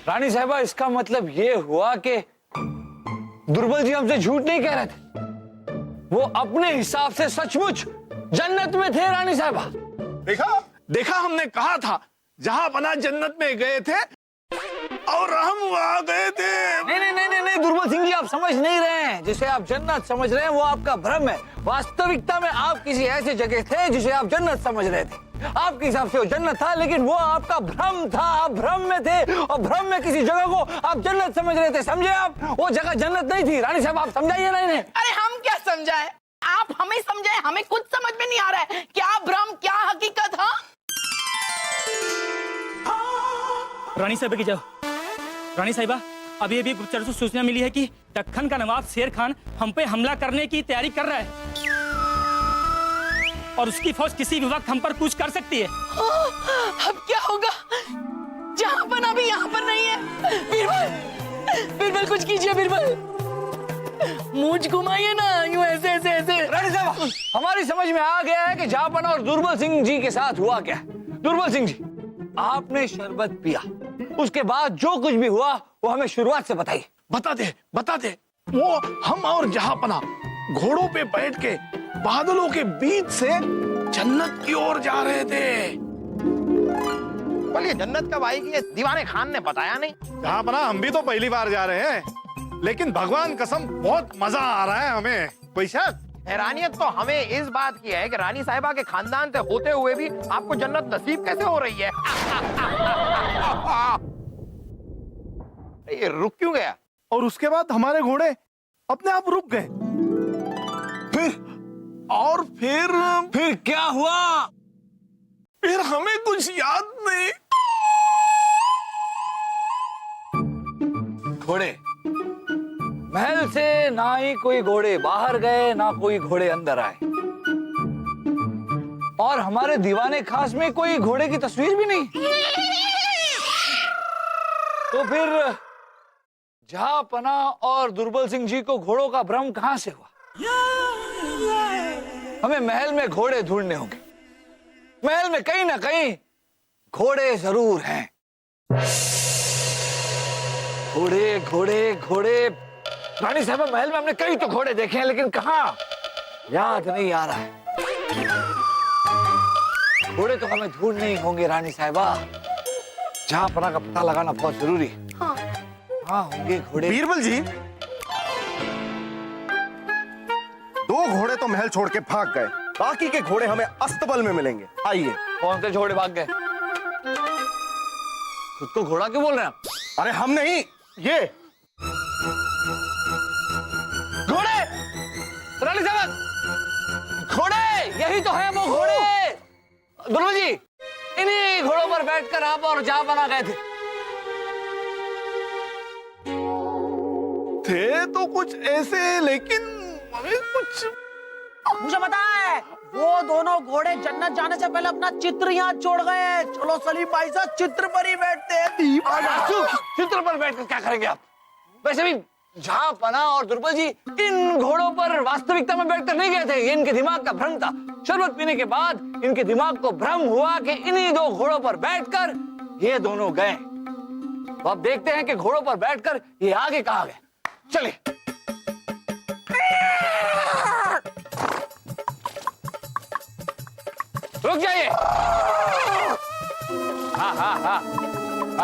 रानी साहिबा, इसका मतलब ये हुआ कि दुर्बल जी हमसे झूठ नहीं कह रहे थे, वो अपने हिसाब से सचमुच जन्नत में थे। रानी साहिबा, देखा देखा, हमने कहा था जहां पना जन्नत में गए थे और हम वहां गए थे। नहीं नहीं नहीं नहीं, दुर्बल सिंह जी, आप समझ नहीं रहे हैं। जिसे आप जन्नत समझ रहे हैं वो आपका भ्रम है। वास्तविकता में आप किसी ऐसी जगह थे जिसे आप जन्नत समझ रहे थे। आपके हिसाब से वो जन्नत था, लेकिन वो आपका भ्रम था। आप भ्रम में थे और भ्रम में किसी जगह को आप जन्नत समझ रहे थे। समझे आप? वो जगह जन्नत नहीं थी। रानी साहब, आप समझाइए ना इन्हें। अरे हम क्या समझाए, आप हमें समझाए, हमें कुछ समझ में नहीं आ रहा है। क्या भ्रम क्या हकीकत? हाँ, रानी साहिबा की जाओ। रानी साहिबा, अभी अभी गुप्तचर से सूचना मिली है कि दक्खन का नवाब शेर खान हम पे हमला करने की तैयारी कर रहा है और उसकी फौज किसी भी वक्त हम पर कूच कर सकती है। अब क्या होगा? जहां पर अभी यहाँ पर नहीं है। बीरबल, बीरबल कुछ कीजिए। बीरबल, मूंछ घुमाइए ना, यूं ऐसे ऐसे ऐसे। रानी साहब, हमारी समझ में आ गया है कि जहापना और दुर्बल सिंह जी के साथ हुआ क्या। दुर्बल सिंह जी, आपने शरबत पिया, उसके बाद जो कुछ भी हुआ वो हमें शुरुआत से बताइए। बता दे। वो हम और जहापना घोड़ों पे बैठ के बादलों के बीच से जन्नत की ओर जा रहे थे। बोलिए, जन्नत कब आएगी ये दीवाने खान ने बताया नहीं। जहापना, हम भी तो पहली बार जा रहे हैं, लेकिन भगवान कसम बहुत मजा आ रहा है हमें। कोई शक? हैरानियत तो हमें इस बात की है कि रानी साहिबा के खानदान से होते हुए भी आपको जन्नत नसीब कैसे हो रही है। ये रुक क्यों गया? और उसके बाद हमारे घोड़े अपने आप रुक गए। फिर क्या हुआ? फिर हमें कुछ याद नहीं। घोड़े महल से ना ही कोई घोड़े बाहर गए, ना कोई घोड़े अंदर आए, और हमारे दीवाने खास में कोई घोड़े की तस्वीर भी नहीं। तो फिर जहापना और दुर्बल सिंह जी को घोड़ों का भ्रम कहां से हुआ? हमें महल में घोड़े ढूंढने होंगे। महल में कहीं ना कहीं घोड़े जरूर हैं। घोड़े घोड़े घोड़े। रानी साहब, महल में हमने कई तो घोड़े देखे हैं, लेकिन कहां, याद नहीं आ रहा है। घोड़े तो हमें ढूंढने ही होंगे रानी साहिबा। जहापना का पता लगाना बहुत जरूरी है। हाँ होंगे घोड़े। बीरबल जी, 2 घोड़े तो महल छोड़ के भाग गए, बाकी के घोड़े हमें अस्तबल में मिलेंगे। आइए। कौन से घोड़े भाग गए? खुद को घोड़ा क्यों बोल रहे हैं आप? अरे हम नहीं, ये घोड़े। रानी साहब, घोड़े, यही तो है वो घोड़े। दुर्बल जी, इन्हीं घोड़ों पर बैठकर आप और जहापना गए थे तो कुछ ऐसे, लेकिन हमें कुछ। मुझे पता है, वो दोनों घोड़े जन्नत जाने से पहले अपना चित्र यहाँ छोड़ गए। चलो सलीम भाई साहब, चित्र पर ही बैठते हैं। चित्र पर बैठकर क्या करेंगे आप? वैसे भी जहापना और दुर्बल जी इन घोड़ों पर वास्तविकता में बैठकर नहीं गए थे। ये इनके दिमाग का भ्रम था। शरबत पीने के बाद इनके दिमाग को भ्रम हुआ कि इन्हीं 2 घोड़ों पर बैठकर ये दोनों गए। तो अब देखते हैं कि घोड़ों पर बैठकर ये आगे कहां गए। चलिए। रुक जाइए। हाँ,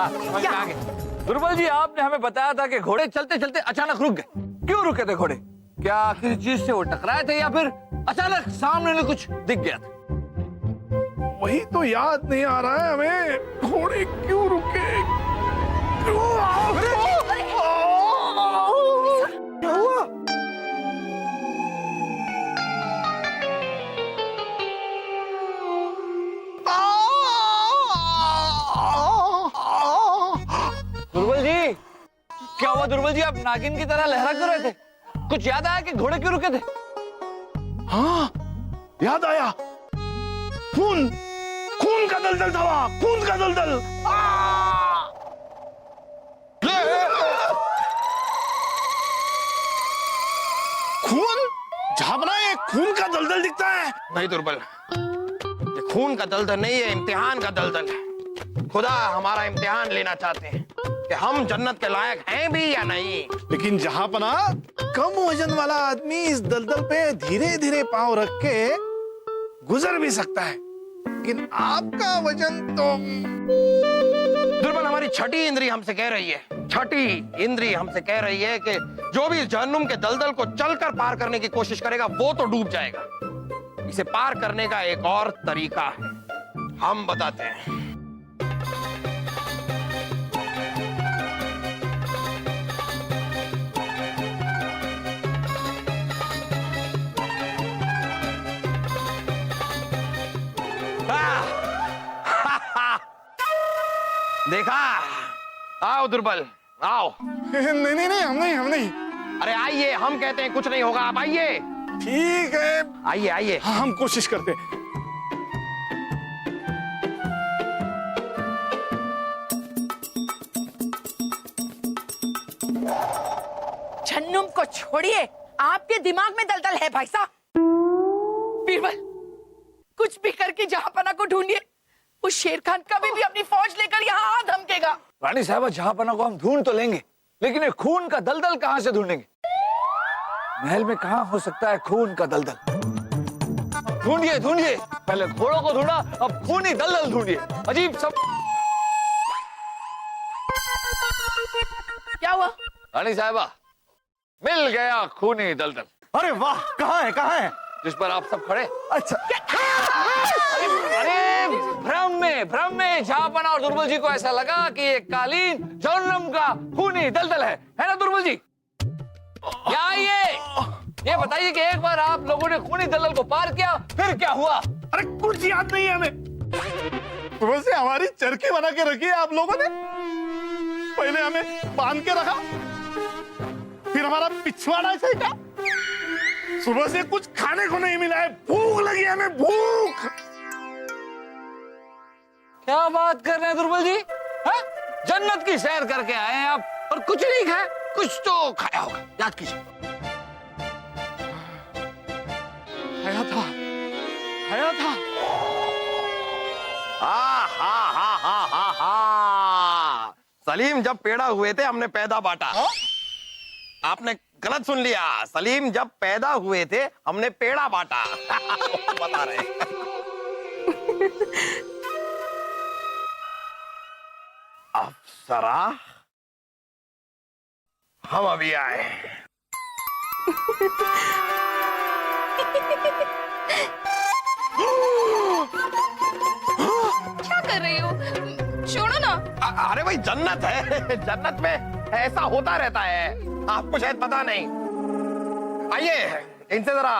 समझ में आ गए। दुर्बल जी, आपने हमें बताया था कि घोड़े चलते चलते अचानक रुक गए। क्यों रुके थे घोड़े? क्या किसी चीज से वो टकराए थे या फिर अचानक सामने उन्हें कुछ दिख गया था? वही तो याद नहीं आ रहा है हमें। घोड़े क्यों रुके? क्यों? क्या हुआ? दुर्बल जी, क्या हुआ? दुर्बल जी, आप नागिन की तरह लहरा क्यों रहे थे? कुछ याद आया कि घोड़े क्यों रुके थे? हाँ, याद आया। खून का दलदल था वहां। खून का दलदल। खून? जहापना, ये खून का दलदल दिखता है। नहीं दुर्बल, ये खून का दलदल नहीं है, इम्तिहान का दलदल है। खुदा हमारा इम्तिहान लेना चाहते हैं कि हम जन्नत के लायक हैं भी या नहीं। लेकिन जहांपना, कम वजन वाला आदमी इस दलदल पे धीरे धीरे पांव रख के गुजर भी सकता है, लेकिन आपका वजन तो। दुर्बल, हमारी छठी इंद्री हमसे कह रही है, छठी इंद्री हमसे कह रही है कि जो भी जहन्नुम के दलदल को चलकर पार करने की कोशिश करेगा वो तो डूब जाएगा। इसे पार करने का एक और तरीका है, हम बताते हैं। देखा? आओ दुर्बल, आओ। नहीं नहीं नहीं, हम नहीं। अरे आइए, हम कहते हैं कुछ नहीं होगा, आप आइए। ठीक है, आइए आइए। हाँ, हम कोशिश करते हैं। जहन्नुम को छोड़िए, आपके दिमाग में दलदल है भाई साहब। बीरबल, कुछ भी करके जहांपना को ढूंढिए। उस शेर खान कभी भी अपनी फौज लेकर यहाँ आ धमकेगा। रानी साहबा, जहांपना को हम ढूंढ तो लेंगे, लेकिन ये खून का दलदल कहां से ढूंढेंगे? महल में कहां हो सकता है खून का दलदल? ढूंढिए ढूंढिए, पहले घोड़ों को ढूंढा, अब खूनी दलदल ढूंढिए। अजीब सब। क्या हुआ? रानी साहबा, मिल गया खूनी दलदल, अरे वाह, कहाँ है? जिस पर आप सब खड़े। अच्छा, अरे भ्रम में जहांपना और दुर्बल जी को ऐसा लगा कि ये कालीन जहन्नुम का खूनी दलदल है ना दुर्बल जी? क्या ये बताइए कि एक बार आप लोगों ने खूनी दलदल को पार किया, फिर क्या हुआ? अरे कुछ याद नहीं है हमें। वैसे हमारी चरखी बना के रखी है आप लोगों ने। पहले हमें बांध के रखा, फिर हमारा पिछवाड़ा सेका। सुबह से कुछ खाने को नहीं मिला है, भूख लगी हमें, भूख। क्या बात कर रहे हैं दुर्बल जी? है? जन्नत की सैर करके आए हैं आप और कुछ नहीं खाया? कुछ तो खाया होगा, याद कीजिए। खाया था। हा। सलीम जब पैदा हुए थे हमने पैदा बांटा। आपने गलत सुन लिया, सलीम जब पैदा हुए थे हमने पेड़ा बांटा। बता रहे। अप्सरा, हम अभी आए। क्या कर रही हो? छोड़ो ना। अरे भाई, जन्नत है, जन्नत में ऐसा होता रहता है, आपको शायद पता नहीं। आइए, इनसे जरा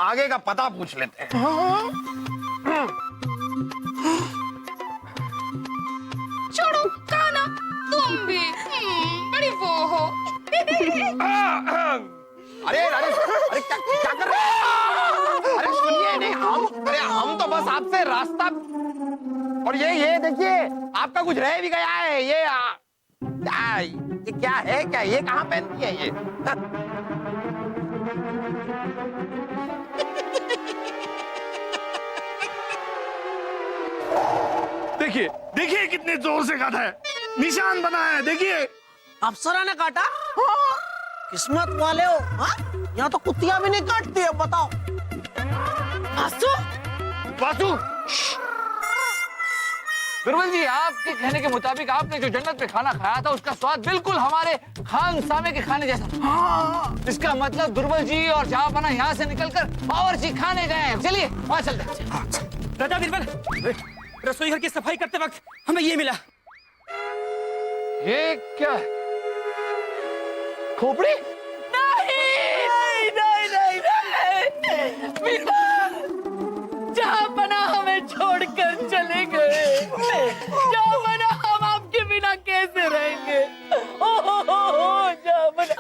आगे का पता पूछ लेते हैं। छोड़ो, कहा ना तुम भी बड़ी वो हो। अरे क्या कर रहे हैं? अरे सुनिए, नहीं हम तो बस आपसे रास्ता। और ये देखिए, आपका कुछ रह भी गया है। ये क्या है? क्या ये कहाँ पहनती है ये? देखिए कितने जोर से काटा है, निशान बना है, देखिए। अप्सरा ने काटा? किस्मत वाले हो। यहाँ तो कुत्तियां भी नहीं काटती है, बताओ। वासु, दुर्बल जी, आपके कहने के मुताबिक आपने जो जन्नत में खाना खाया था उसका स्वाद बिल्कुल हमारे खानसामे के खाने जैसा था। इसका मतलब दुर्बल जी और जहांपना यहाँ से निकलकर बावर्ची खाने गए हैं। चलिए वहां चलते हैं। राजा बीरबल, रसोई घर की सफाई करते वक्त हमें ये मिला। ये क्या है? खोपड़ी? नहीं। जहांपना हमें छोड़कर चले गए। जहांपना, हम आपके बिना कैसे रहेंगे? जहांपना।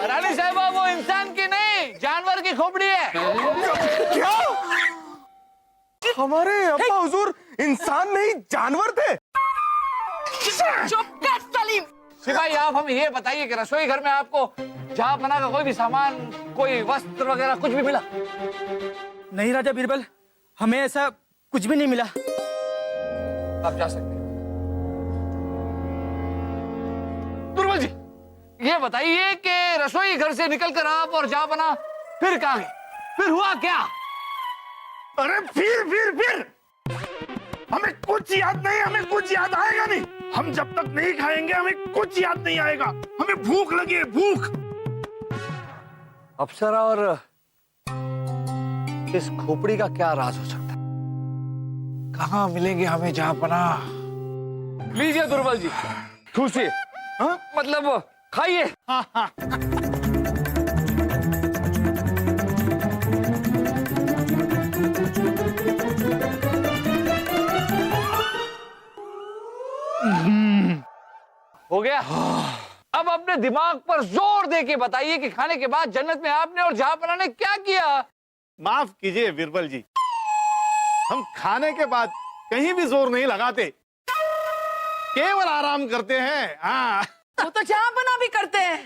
रानी साहबा, वो इंसान की नहीं, जानवर की खोपड़ी है। क्या? हमारे अब्बा हुजूर इंसान नहीं जानवर थे? चुप कर सलीम। सिपाही, आप हमें ये बताइए कि रसोई घर में आपको जहांपना का कोई भी सामान कोई वस्त्र वगैरह कुछ भी मिला? नहीं राजा बीरबल, हमें ऐसा कुछ भी नहीं मिला। आप जा सकते हैं। दुर्बल जी, ये बताइए कि रसोई घर से निकलकर आप और जहांपना फिर कहां गए? फिर हुआ क्या? अरे फिर हमें कुछ याद नहीं, हमें कुछ याद आएगा नहीं। हम जब तक नहीं खाएंगे हमें कुछ याद नहीं आएगा। हमें भूख लगी है, भूख। अप्सरा और इस खोपड़ी का क्या राज हो सकता है? कहां मिलेंगे हमें जहांपना? लीजिए दुर्बल जी, ठूसिए। हाँ? मतलब खाइए। हो गया। अब अपने दिमाग पर जोर दे के बताइए कि खाने के बाद जन्नत में आपने और जहांपना ने क्या किया? माफ कीजिए बीरबल जी, हम खाने के बाद कहीं भी जोर नहीं लगाते, केवल आराम करते हैं। हाँ, वो तो जहांपना भी करते हैं।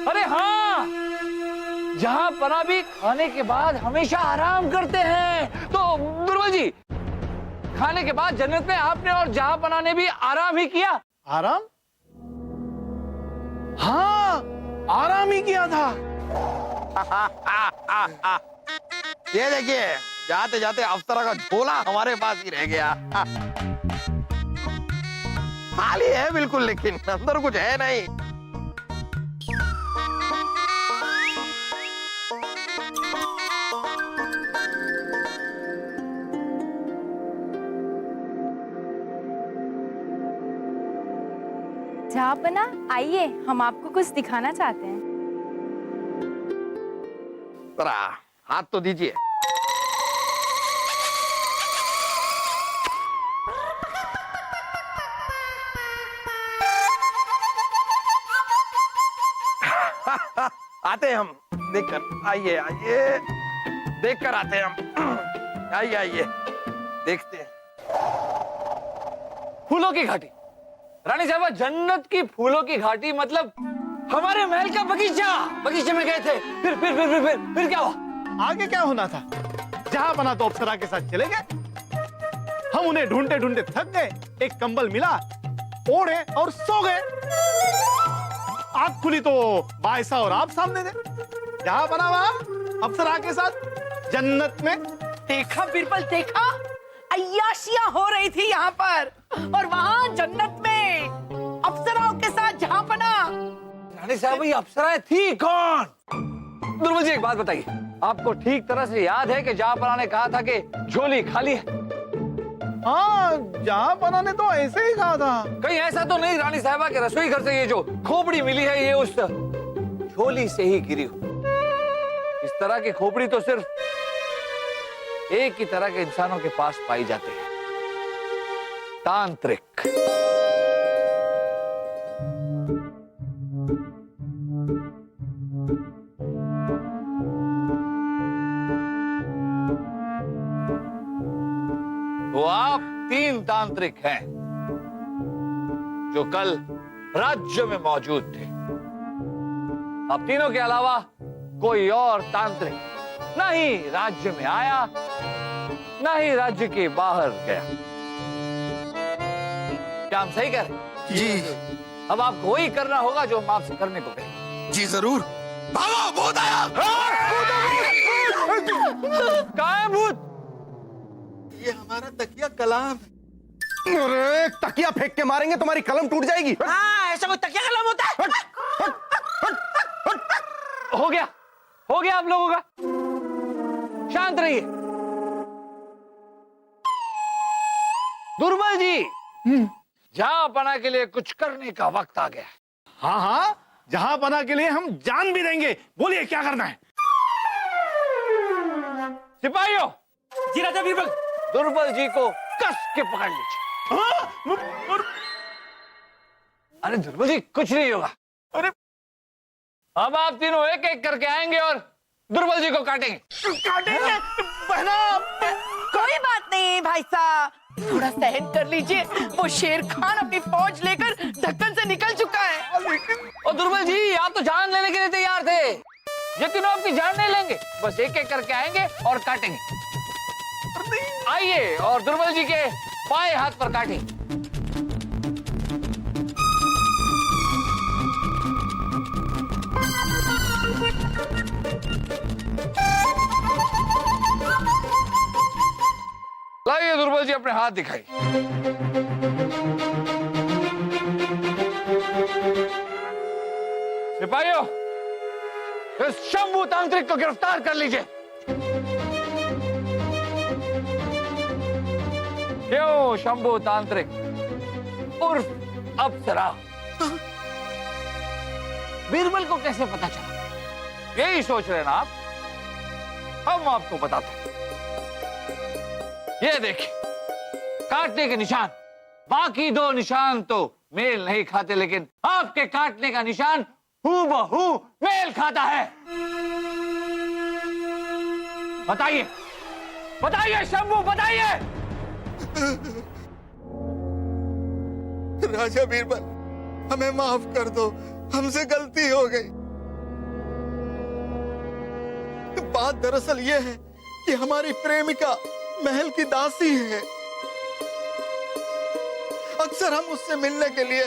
अरे हाँ, जहांपना भी खाने के बाद हमेशा आराम करते हैं। तो दुर्बल जी, खाने के बाद जन्नत में आपने और जहांपना ने भी आराम ही किया? आराम? हाँ, आराम ही किया था। ये देखिए, जाते जाते अप्सरा का झोला हमारे पास ही रह गया। खाली है बिल्कुल, लेकिन अंदर कुछ है नहीं। जहांपना, आइए, हम आपको कुछ दिखाना चाहते हैं। जरा हाथ तो दीजिए। आते हैं हम देखकर। आइए आइए, देखकर आते हैं हम। आइए आइए, देखते हैं। फूलों की घाटी। रानी साहबा, जन्नत की फूलों की घाटी मतलब हमारे महल का बगीचा। बगीचे में गए थे, फिर क्या हुआ? आगे क्या होना था? जहांपना तो अप्सरा के साथ चले गए। हम उन्हें ढूंढते ढूंढते थक गए। एक कंबल मिला, ओढ़े और सो गए। आंख खुली तो बायसा और आप सामने थे। जहांपना वहां अप्सरा के साथ जन्नत में। देखा बीरबल, देखा, अय्याशियां हो रही थी यहाँ पर, और वहाँ जन्नत में अप्सराओं के साथ जहांपना। रानी साहब, ये अप्सराएं थी कौन? दुर्बल जी, एक बात बताइए, आपको ठीक तरह से याद है कि जहांपना ने कहा था कि झोली खाली है? हाँ, जहांपना ने तो ऐसे ही कहा था। कहीं ऐसा तो नहीं रानी साहबा के रसोई घर से ये जो खोपड़ी मिली है ये उस झोली से ही गिरी हो? इस तरह की खोपड़ी तो सिर्फ एक ही तरह के इंसानों के पास पाई जाती है, तांत्रिक। तो आप 3 तांत्रिक हैं जो कल राज्य में मौजूद थे। अब तीनों के अलावा कोई और तांत्रिक ना ही राज्य में आया, ना ही राज्य के बाहर गया। क्या हम सही कह रहे हैं? जी। अब आपको वही करना होगा जो हम आपसे करने को कहें। जी जरूर। भागो, भूत आया। कहाँ है भूत? ये हमारा तकिया कलाम। अरे तकिया फेंक के मारेंगे, तुम्हारी कलम टूट जाएगी। हाँ, ऐसा कोई तकिया कलम होता है? हो गया आप लोगों का। शांत रहिए। दुर्बल जी, जहांपना के लिए कुछ करने का वक्त आ गया। हाँ हाँ, जहांपना के लिए हम जान भी देंगे। बोलिए क्या करना है? सिपाहियों, जी राजा बीरबल। दुर्बल जी को कस के पकड़ लीजिए। अरे दुर्बल जी, कुछ नहीं होगा। अरे अब आप तीनों एक एक करके आएंगे और दुर्बल जी को काटेंगे। काटेंगे? बहना, कोई बात नहीं भाई साहब, थोड़ा सहन कर लीजिए। वो शेर खान अपनी फौज लेकर ढक्कन से निकल चुका है। और दुर्बल जी, आप तो जान लेने के लिए तैयार थे। ये तीनों आपकी जान नहीं लेंगे, बस एक एक करके आएंगे और काटेंगे। आइए और दुर्बल जी के बाएं हाथ पर काटें। लाइए दुर्बल जी अपने हाथ दिखाइए। सिपाहियों, इस शंभू तांत्रिक को गिरफ्तार कर लीजिए। क्यों शंभू तांत्रिक उर्फ अप्सरा, बीरबल को कैसे पता चला? यही सोच रहे ना आप? हम आपको बताते हैं। ये देखिए काटने के निशान, बाकी दो निशान तो मेल नहीं खाते, लेकिन आपके काटने का निशान हूबहू मेल खाता है। बताइए बताइए शंभू, बताइए। राजा बीरबल, हमें माफ कर दो, हमसे गलती हो गई। बात दरअसल ये है कि हमारी प्रेमिका महल की दासी है। अक्सर हम उससे मिलने के लिए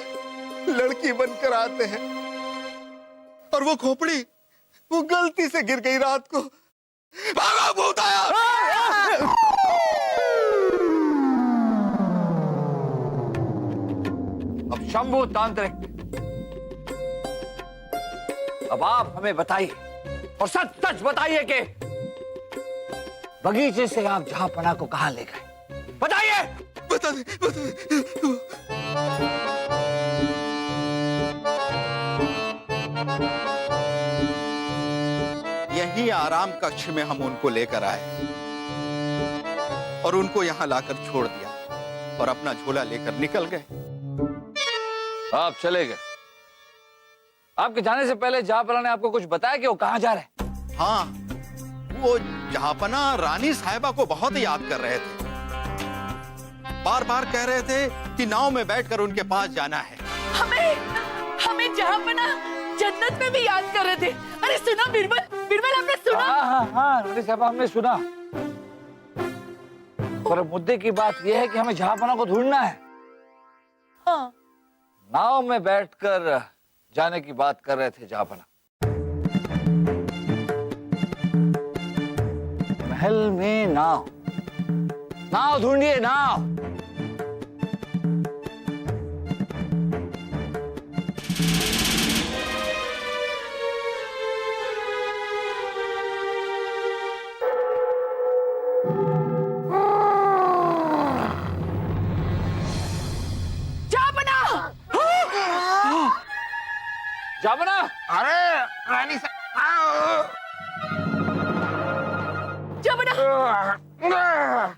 लड़की बनकर आते हैं और वो खोपड़ी वो गलती से गिर गई रात को। भागा भूत आया! अब शंभू तांत्रिक, अब आप हमें बताइए और सच सच बताइए कि बगीचे से आप जहांपना को कहां ले गए? बताइए। बता दे। यही आराम कक्ष में हम उनको लेकर आए और उनको यहाँ लाकर छोड़ दिया और अपना झोला लेकर निकल गए। आप चले गए। आपके जाने से पहले जहांपना ने आपको कुछ बताया कि वो कहां जा रहे हैं? हाँ, वो जहांपना रानी साहिबा को बहुत याद कर रहे थे। बार बार कह रहे थे कि नाव में बैठकर उनके पास जाना है। हमें जहांपना जन्नत में भी याद कर रहे थे। अरे सुना बीरबल, बीरबल आपने सुना? हाँ रानी साहिबा, हमने सुना। पर मुद्दे की बात यह है कि हमें जहांपना को ढूंढना है। हाँ। नाव में बैठकर जाने की बात कर रहे थे जहांपना। महल में नाव, नाव ढूंढिए, नाव। जहांपना! अरे रानी जहांपना!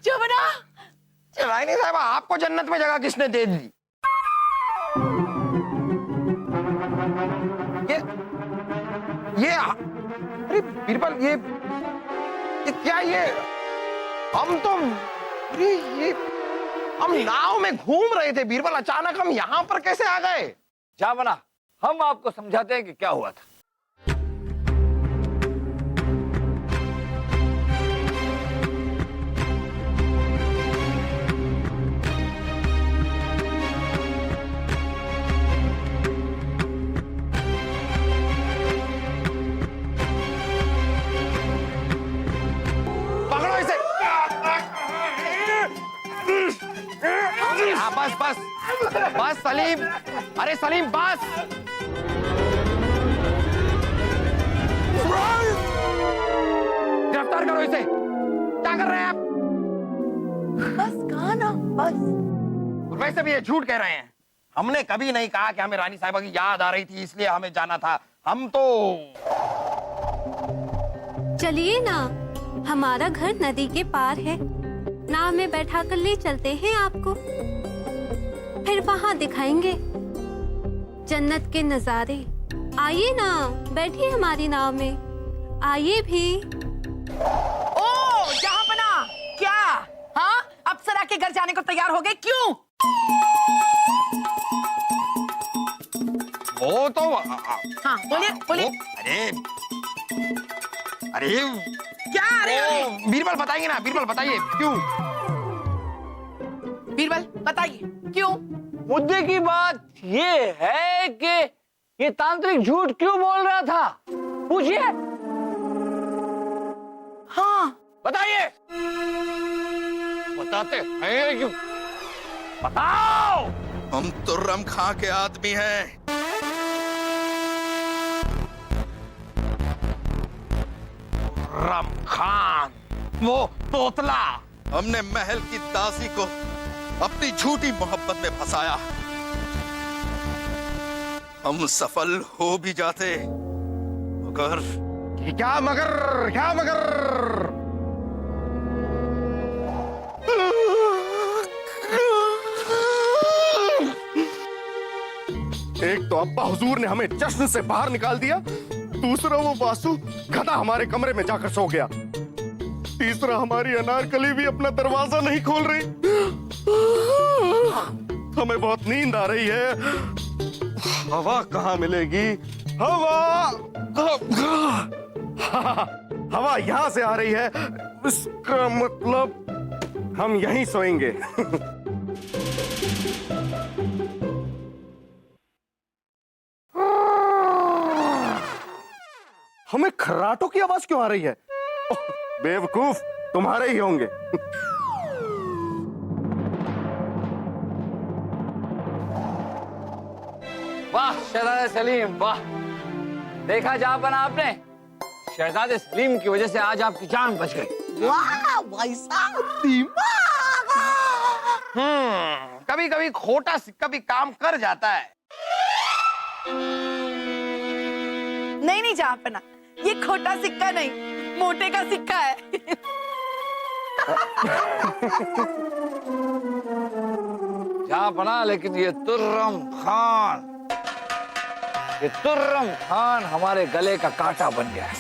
जहांपना! रानी साहब, आपको जन्नत में जगह किसने दे दी? ये अरे बीरबल, ये क्या? ये हम तो ये हम नाव में घूम रहे थे बीरबल, अचानक हम यहाँ पर कैसे आ गए? जहांपना, हम आपको समझाते हैं कि क्या हुआ था। पकड़ो इसे। हाँ, बस बस बस सलीम, अरे सलीम बस। गिरफ्तार करो इसे। क्या कर रहे हैं आप? बस कहा ना, बस। वैसे भी ये झूठ कह रहे हैं। हमने कभी नहीं कहा कि हमें रानी साहिबा की याद आ रही थी इसलिए हमें जाना था। हम तो चलिए ना, हमारा घर नदी के पार है, नाव में बैठा कर ले चलते हैं आपको, फिर वहाँ दिखाएंगे जन्नत के नजारे। आइए ना, बैठिए हमारी नाव में, आइए भी। ओ जहांपना, क्या? हाँ, अप्सरा के घर जाने को तैयार हो गए? क्यों? वो तो हाँ बोलिए बोलिए। अरे अरे क्या अरे अरे? बीरबल बताएंगे ना, बीरबल बताइए क्यों? बीरबल बताइए क्यों? मुद्दे की बात ये है कि ये तांत्रिक झूठ क्यों बोल रहा था, पूछिए। हाँ बताइए, बताते हैं क्यों? बताओ। हम तुर्रम खां के आदमी हैं। रम खान, वो तोतला। हमने महल की दासी को अपनी झूठी मोहब्बत में फंसाया। हम सफल हो भी जाते मगर क्या मगर एक तो अब्बा हुजूर ने हमें जश्न से बाहर निकाल दिया, दूसरा वो वासु गधा हमारे कमरे में जाकर सो गया, तीसरा हमारी अनारकली भी अपना दरवाजा नहीं खोल रही। हमें बहुत नींद आ रही है। हवा कहाँ मिलेगी? हवा यहां से आ रही है, इसका मतलब हम यहीं सोएंगे। हमें खर्राटों की आवाज क्यों आ रही है? ओह, बेवकूफ, तुम्हारे ही होंगे। वाह शहजादे सलीम, वाह। देखा जहां आपने, शहजादे सलीम की वजह से आज आपकी जान बच गई। वाह भाई साहब, दिमाग। कभी कभी खोटा सिक्का भी काम कर जाता है। नहीं जहाँपना, ये खोटा सिक्का नहीं, मोटे का सिक्का है। जहां लेकिन ये तुर्रम खान हमारे गले का कांटा बन गया है,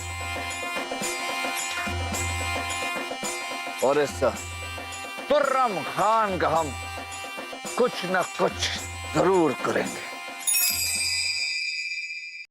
और इस तुर्रम खान का हम कुछ न कुछ जरूर करेंगे।